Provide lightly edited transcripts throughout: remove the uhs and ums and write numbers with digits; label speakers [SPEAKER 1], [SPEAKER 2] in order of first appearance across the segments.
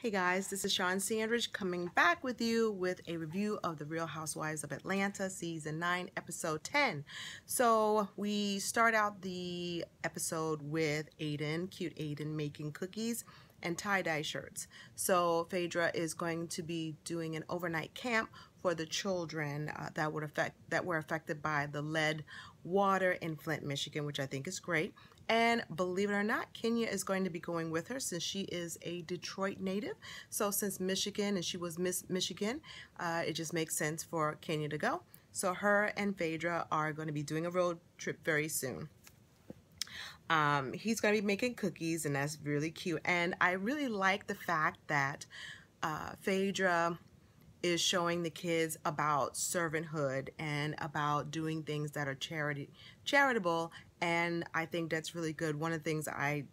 [SPEAKER 1] Hey guys, this is Sean Sandridge coming back with you with a review of The Real Housewives of Atlanta Season 9, Episode 10. So we start out the episode with Aiden, cute Aiden, making cookies and tie-dye shirts. So Phaedra is going to be doing an overnight camp for the children that were affected by the lead water in Flint, Michigan, which I think is great. And believe it or not, Kenya is going to be going with her since she is a Detroit native. So since Michigan and she was Miss Michigan, it just makes sense for Kenya to go. So her and Phaedra are going to be doing a road trip very soon. He's going to be making cookies, and that's really cute. And I really like the fact that Phaedra is showing the kids about servanthood and about doing things that are charitable, and I think that's really good. One of the things I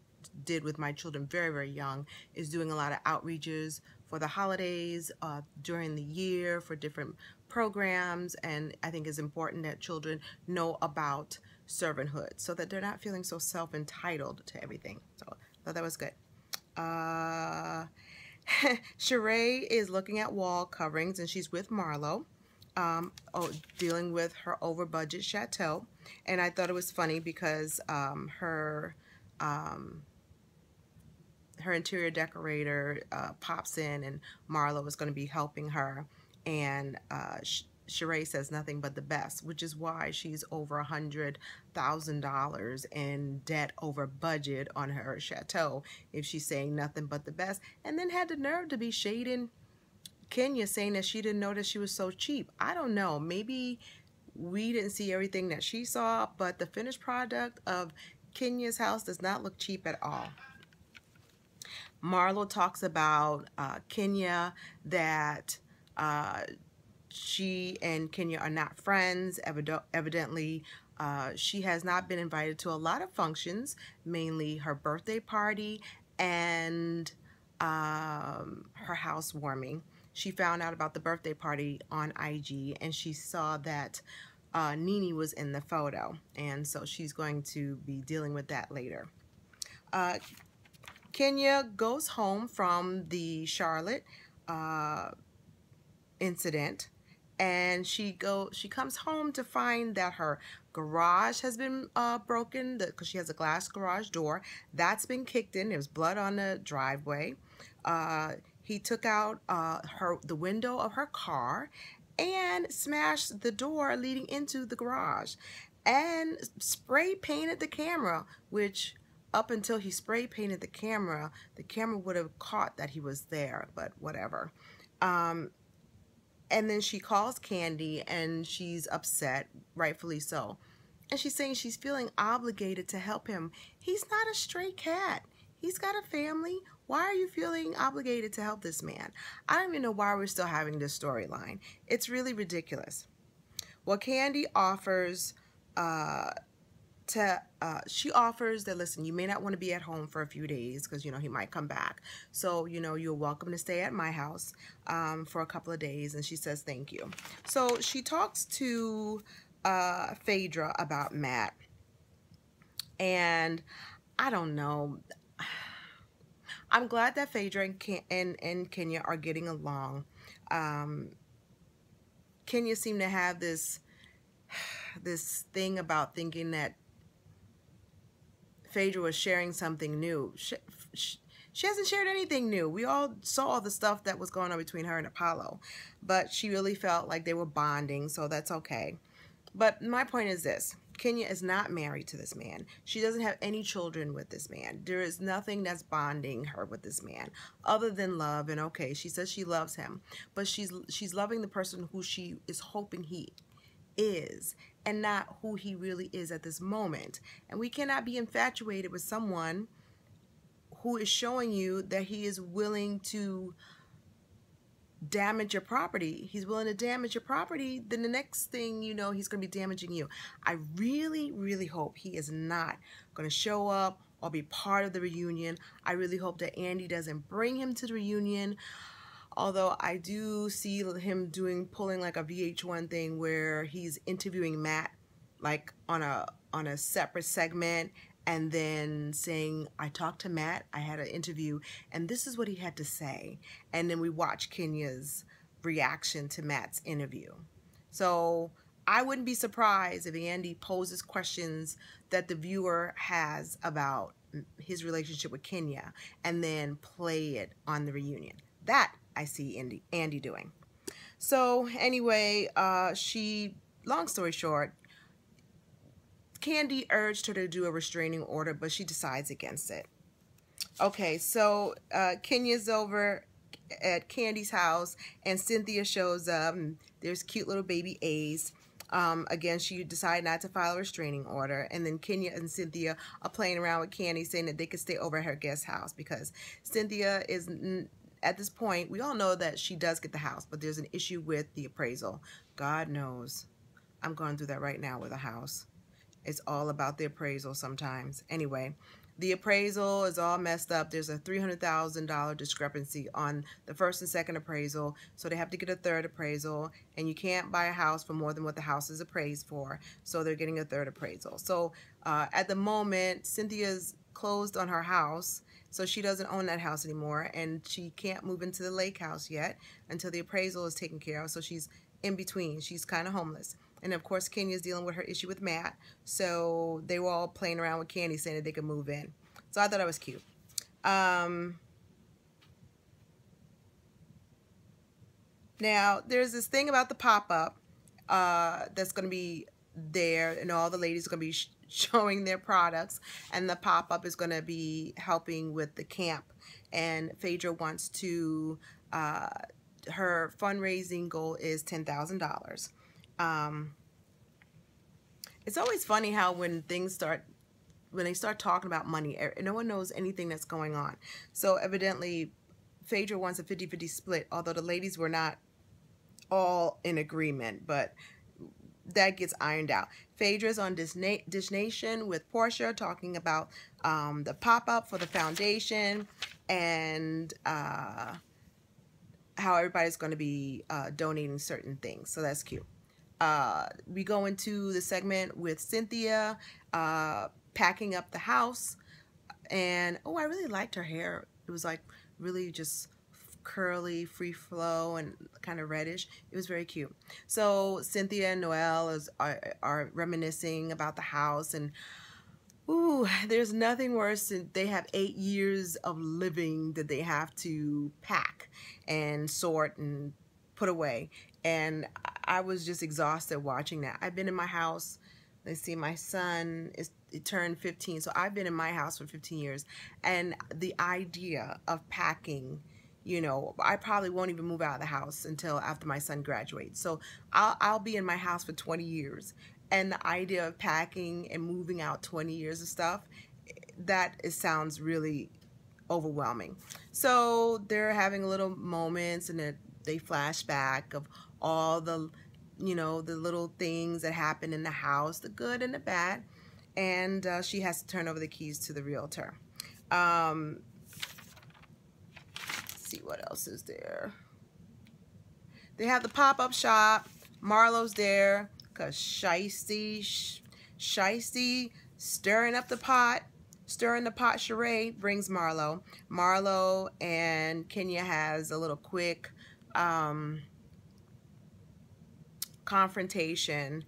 [SPEAKER 1] did with my children very, very young is doing a lot of outreaches for the holidays, during the year, for different programs, and I think it's important that children know about servanthood so that they're not feeling so self-entitled to everything. So I thought that was good. Sheree is looking at wall coverings, and she's with Marlo, dealing with her over-budget chateau. And I thought it was funny because her interior decorator pops in, and Marlo is going to be helping her, and Sheree says nothing but the best, which is why she's over $100,000 in debt over budget on her chateau, if she's saying nothing but the best, and then had the nerve to be shading Kenya, saying that she didn't know that she was so cheap. I don't know, maybe we didn't see everything that she saw, but the finished product of Kenya's house does not look cheap at all. Marlo talks about Kenya, that she and Kenya are not friends. Evidently, she has not been invited to a lot of functions, mainly her birthday party and her housewarming. She found out about the birthday party on IG, and she saw that Nene was in the photo, and so she's going to be dealing with that later. Kenya goes home from the Charlotte incident, and she comes home to find that her garage has been broken, because she has a glass garage door that's been kicked in. There was blood on the driveway. He took out the window of her car and smashed the door leading into the garage, and spray painted the camera, which up until he spray painted the camera would have caught that he was there, but whatever. And then she calls Candy, and she's upset, rightfully so. And she's saying she's feeling obligated to help him. He's not a stray cat. He's got a family. Why are you feeling obligated to help this man? I don't even know why we're still having this storyline. It's really ridiculous. Well, Candy offers she offers that, listen, you may not want to be at home for a few days because, you know, he might come back. So, you know, you're welcome to stay at my house for a couple of days. And she says thank you. So she talks to Phaedra about Matt. And I don't know. I'm glad that Phaedra and Kenya are getting along. Kenya seemed to have this thing about thinking that Phaedra was sharing something new. She hasn't shared anything new. We all saw the stuff that was going on between her and Apollo, but she really felt like they were bonding, so that's okay. But my point is this: Kenya is not married to this man. She doesn't have any children with this man. There is nothing that's bonding her with this man other than love. And okay, she says she loves him, but she's loving the person who she is hoping he is, and not who he really is at this moment. And we cannot be infatuated with someone who is showing you that he is willing to damage your property. He's willing to damage your property, then the next thing you know, he's going to be damaging you. I really, really hope he is not going to show up or be part of the reunion. I really hope that Andy doesn't bring him to the reunion. Although I do see him pulling like a VH1 thing where he's interviewing Matt like on a separate segment, and then saying, I talked to Matt, I had an interview, and this is what he had to say. And then we watched Kenya's reaction to Matt's interview. So I wouldn't be surprised if Andy poses questions that the viewer has about his relationship with Kenya and then play it on the reunion. That I see Andy doing. So anyway, long story short, Candy urged her to do a restraining order, but she decides against it. Okay, so Kenya's over at Candy's house, and Cynthia shows up. And there's cute little baby Ace. Again, she decided not to file a restraining order, and then Kenya and Cynthia are playing around with Candy, saying that they could stay over at her guest house because Cynthia is, at this point, we all know that she does get the house, but there's an issue with the appraisal. God knows. I'm going through that right now with a house. It's all about the appraisal sometimes. Anyway, the appraisal is all messed up. There's a $300,000 discrepancy on the first and second appraisal, so they have to get a third appraisal, and you can't buy a house for more than what the house is appraised for, so they're getting a third appraisal. So at the moment, Cynthia's closed on her house, so she doesn't own that house anymore, and she can't move into the lake house yet until the appraisal is taken care of, so she's in between. She's kind of homeless. And of course, Kenya's dealing with her issue with Matt. So they were all playing around with Candy, saying that they could move in. So I thought that was cute. Now, there's this thing about the pop-up that's going to be there, and all the ladies are going to be showing their products. And the pop-up is going to be helping with the camp. And Phaedra wants to, her fundraising goal is $10,000. It's always funny how when they start talking about money, no one knows anything that's going on. So evidently, Phaedra wants a 50-50 split, although the ladies were not all in agreement, but that gets ironed out. Phaedra's on Dish Nation with Portia talking about the pop-up for the foundation and how everybody's going to be donating certain things. So that's cute. We go into the segment with Cynthia packing up the house, and oh, I really liked her hair. It was like really just curly, free flow, and kind of reddish. It was very cute. So Cynthia and Noelle are reminiscing about the house, and ooh, there's nothing worse than they have 8 years of living that they have to pack and sort and put away. And I was just exhausted watching that. I've been in my house, let's see, my son it turned 15, so I've been in my house for 15 years. And the idea of packing, you know, I probably won't even move out of the house until after my son graduates. So I'll be in my house for 20 years. And the idea of packing and moving out 20 years of stuff, it sounds really overwhelming. So they're having little moments, and they flash back of all the, you know, the little things that happen in the house, the good and the bad. And she has to turn over the keys to the realtor. Let's see what else is there. They have the pop-up shop. Marlo's there because Shiesty stirring the pot charade brings Marlo. Marlo and Kenya has a little quick confrontation.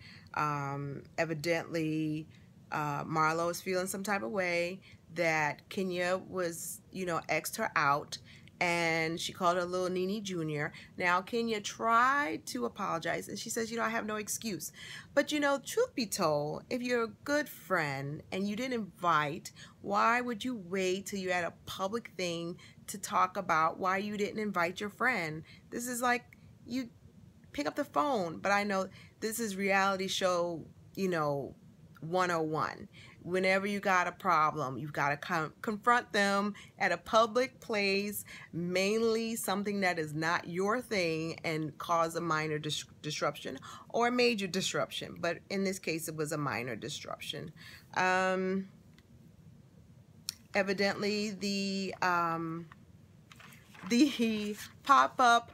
[SPEAKER 1] Evidently, Marlo is feeling some type of way that Kenya was, you know, X'd her out, and she called her little Nene Jr. Now, Kenya tried to apologize, and she says, you know, I have no excuse. But, you know, truth be told, if you're a good friend and you didn't invite, why would you wait till you're at a public thing to talk about why you didn't invite your friend? This is like, you pick up the phone. But I know this is reality show, you know, 101. Whenever you got a problem, you've got to confront them at a public place, mainly something that is not your thing, and cause a minor disruption or a major disruption. But in this case, it was a minor disruption. Evidently, the pop-up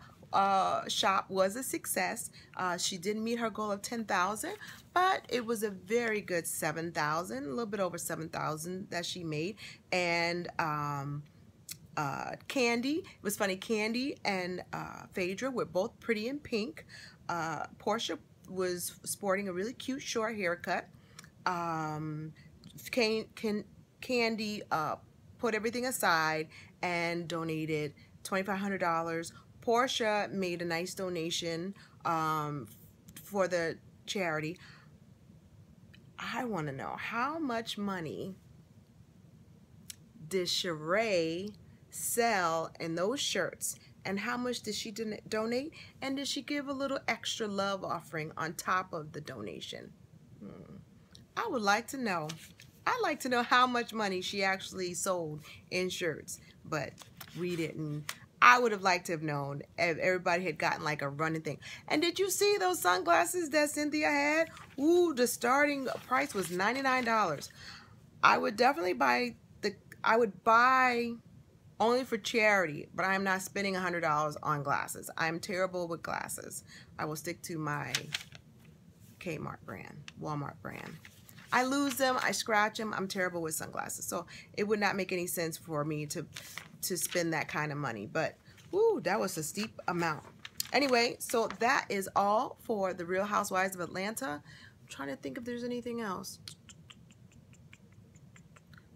[SPEAKER 1] shop was a success. She didn't meet her goal of 10,000, but it was a very good 7,000, a little bit over 7,000 that she made. And Candy, it was funny, Candy and Phaedra were both pretty in pink. Portia was sporting a really cute short haircut. Candy put everything aside and donated $2,500. Portia made a nice donation for the charity. I want to know, how much money did Sheree sell in those shirts, and how much did she donate, and did she give a little extra love offering on top of the donation? I would like to know. I'd like to know how much money she actually sold in shirts, but we didn't. I would have liked to have known if everybody had gotten like a running thing. And did you see those sunglasses that Cynthia had? Ooh, the starting price was $99. I would definitely buy I would buy only for charity, but I'm not spending $100 on glasses. I'm terrible with glasses. I will stick to my Kmart brand, Walmart brand. I lose them, I scratch them. I'm terrible with sunglasses. So it would not make any sense for me to spend that kind of money. But, ooh, that was a steep amount. Anyway, so that is all for the Real Housewives of Atlanta. I'm trying to think if there's anything else.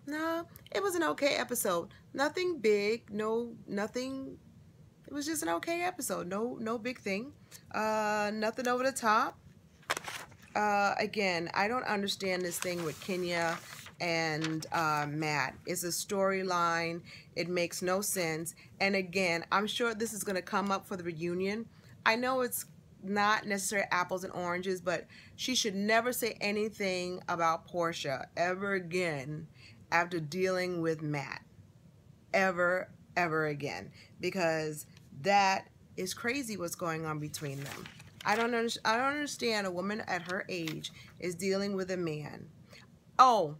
[SPEAKER 1] No, it was an okay episode. Nothing big, nothing. It was just an okay episode. No big thing. Nothing over the top. Again, I don't understand this thing with Kenya and Matt. It's a storyline. It makes no sense. And again, I'm sure this is going to come up for the reunion. I know it's not necessarily apples and oranges, but she should never say anything about Portia ever again after dealing with Matt. Ever again. Because that is crazy what's going on between them. I don't understand a woman at her age is dealing with a man. Oh,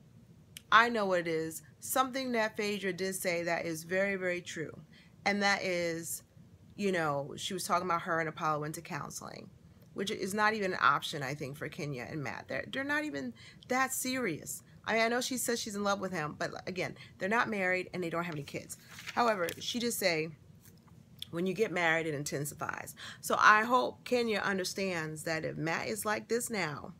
[SPEAKER 1] I know what it is. Something that Phaedra did say that is very, very true. And that is, you know, she was talking about her and Apollo went to counseling, which is not even an option, I think, for Kenya and Matt. They're not even that serious. I mean, I know she says she's in love with him, but again, they're not married and they don't have any kids. However, she did say, when you get married, it intensifies. So I hope Kenya understands that if Matt is like this now,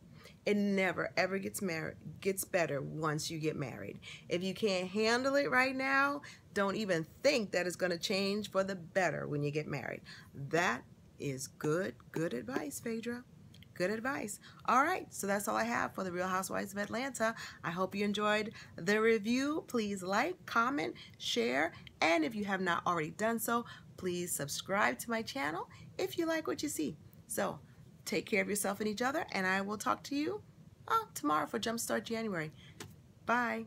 [SPEAKER 1] it never ever gets better once you get married. If you can't handle it right now, don't even think that it's going to change for the better when you get married. That is good advice, Phaedra. Good advice. All right, so that's all I have for the Real Housewives of Atlanta. I hope you enjoyed the review. Please like, comment, share, and if you have not already done so, please subscribe to my channel if you like what you see. So take care of yourself and each other, and I will talk to you tomorrow for Jumpstart January. Bye.